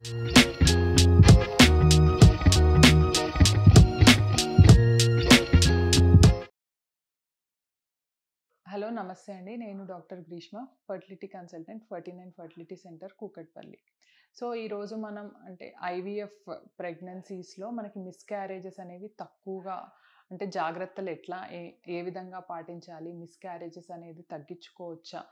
Hello నమస్తే అండి. నేను doctor Greeshma, fertility consultant 49 fertility centre Kukatpally. So, ఈరోజు మనం అంటే ఐవీఎఫ్ ప్రెగ్నెన్సీస్‌లో మనకి మిస్‌క్యారేజెస్ అనేవి తక్కువగా అంటే జాగ్రత్తలు ఎట్లా ఏ విధంగా పాటించాలి? మిస్‌క్యారేజెస్ అనేది తగ్గించుకోవచ్చా?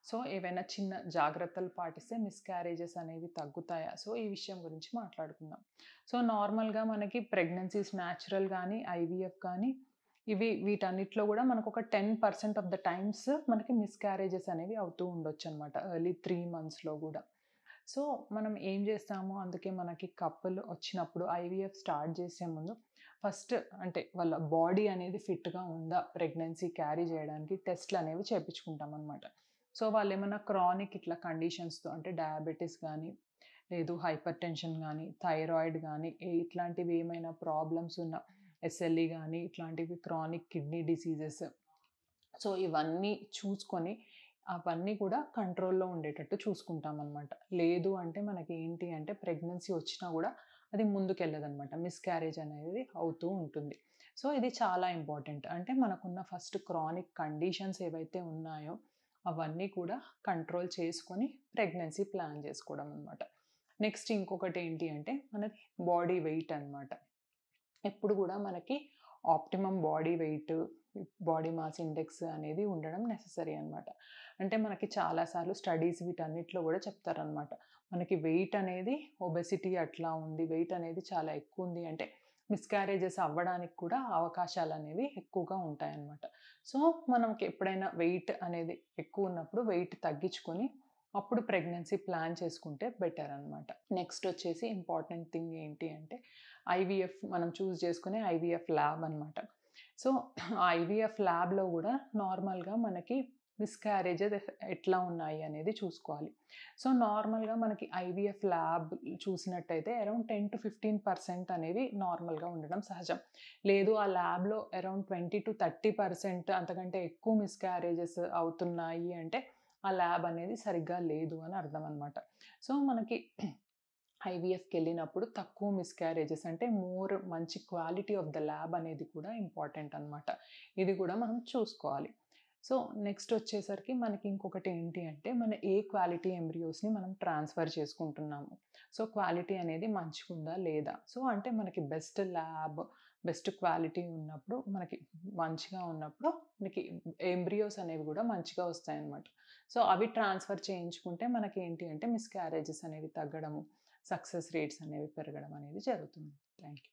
సో, ఏవైనా చిన్న జాగ్రత్తలు పాటిస్తే మిస్‌క్యారేజెస్ అనేవి తగ్గుతాయా? సో, ఈ విషయం గురించి మాట్లాడుకుందాం. సో, నార్మల్‌గా మనకి ప్రెగ్నెన్సీస్ న్యాచురల్ గానీ, ఐవీఎఫ్ కానీ వీటన్నిటిలో గూడా మనకొక 10% ఆఫ్ ద టైమ్స్ మనకి మిస్‌క్యారేజెస్ అనేవి అవుతూ ఉండొచ్చనమాట. ఎర్లీ 3 మంత్స్‌లో గూడా. సో, మనం ఏం జేస్తాము, అందుకే మనకి కపుల్ వచ్చినప్పుడు ఐవీఎఫ్ స్టార్ట్ చేసే ముందు ఫస్ట్ అంటే వాళ్ళ బాడీ అనేది ఫిట్‌గా ఉందా ప్రెగ్నెన్సీ క్యారీ జేయడానికి టెస్ట్‌లనేవి చేపించుకుంటామనమాట. సో, వాళ్ళేమన్నా క్రానిక్ ఇట్లా కండిషన్స్‌తో అంటే డయాబెటిస్ గానీ, లేదు హైపర్ టెన్షన్ గానీ, థైరాయిడ్ గానీ, ఇట్లాంటివి ఏమైనా ప్రాబ్లమ్స్ ఉన్న ఎస్ఎల్ఈ గానీ, ఇట్లాంటివి క్రానిక్ కిడ్నీ డిసీజెస్. సో, ఇవన్నీ చూసుకొని, అవన్నీ కూడా కంట్రోల్‌లో ఉండేటట్టు చూసుకుంటామనమాట. లేదు అంటే మనకి ఏంటి అంటే ప్రెగ్నెన్సీ వచ్చినా గూడా అది ముందుకెళ్ళదనమాట. మిస్‌క్యారేజ్ అనేది అవుతూ ఉంటుంది. సో, ఇది చాలా ఇంపార్టెంట్. అంటే మనకున్న ఫస్ట్ క్రానిక్ కండిషన్స్ ఏవైతే ఉన్నాయో, అవన్నీ కూడా కంట్రోల్ చేసుకొని ప్రెగ్నెన్సీ ప్లాన్ చేసుకోవడం అనమాట. నెక్స్ట్ ఇంకొకటి ఏంటి అంటే మనది బాడీ వెయిట్ అనమాట. ఎప్పుడు గూడా మనకి optimum body weight, body mass index అనేది ఉండడం నెసెసరీ అనమాట. అంటే మనకి చాలా సార్లు స్టడీస్ వీటన్నిటిలో గూడా చెప్తారనమాట. మనకి వెయిట్ అనేది ఒబెసిటీ అట్లా ఉంది, వెయిట్ అనేది చాలా ఎక్కువుంది అంటే మిస్‌క్యారేజెస్ అవ్వడానికి కూడా అవకాశాలనేవి ఎక్కువగా ఉంటాయన్నమాట. సో, మనకి ఎప్పుడైనా వెయిట్ అనేది ఎక్కువున్నప్పుడు వెయిట్ తగ్గించుకొని అప్పుడు ప్రెగ్నెన్సీ ప్లాన్ చేసుకుంటే బెటర్ అనమాట. నెక్స్ట్ వచ్చేసి ఇంపార్టెంట్ థింగ్ ఏంటి అంటే ఐవీఎఫ్ మనం చూజ్ చేసుకునే ఐవీఎఫ్ ల్యాబ్ అనమాట. సో, ఐవీఎఫ్ ల్యాబ్‌లో గూడా నార్మల్‌గా మనకి మిస్‌క్యారేజెస్ ఎట్లా ఉన్నాయి అనేది చూసుకోవాలి. సో, నార్మల్‌గా మనకి ఐవీఎఫ్ ల్యాబ్ చూసినట్టయితే అరౌండ్ 10-15% అనేవి నార్మల్‌గా ఉండడం సహజం. లేదు ఆ ల్యాబ్‌లో అరౌండ్ 20-30% అంతకంటే ఎక్కువ మిస్‌క్యారేజెస్ అవుతున్నాయి అంటే ఆ ల్యాబ్ అనేది సరిగ్గా లేదు అని అర్థం అనమాట. సో, మనకి ఐవీఎఫ్‌కెళ్ళినప్పుడు తక్కువ మిస్‌క్యారేజెస్ అంటే మంచి క్వాలిటీ ఆఫ్ ద ల్యాబ్ అనేది కూడా ఇంపార్టెంట్ అనమాట. ఇది కూడా మనం చూసుకోవాలి. సో, నెక్స్ట్ వచ్చేసరికి మనకి ఇంకొకటి ఏంటి అంటే మన ఏ క్వాలిటీ ఎంబ్రియోస్‌ని మనం ట్రాన్స్‌ఫర్ చేసుకుంటున్నాము. సో, క్వాలిటీ అనేది మంచిగుందా లేదా? సో, అంటే మనకి బెస్ట్ ల్యాబ్, బెస్ట్ క్వాలిటీ ఉన్నప్పుడు మంచిగా ఉన్నప్పుడు మనకి ఎంబ్రియోస్ అనేవి కూడా మంచిగా వస్తాయన్నమాట. సో, అవి ట్రాన్స్‌ఫర్ చేయించుకుంటే మనకేంటి అంటే మిస్‌క్యారేజెస్ అనేవి తగ్గడము, సక్సెస్ రేట్స్ అనేవి పెరగడం అనేది జరుగుతుంది. Thank you.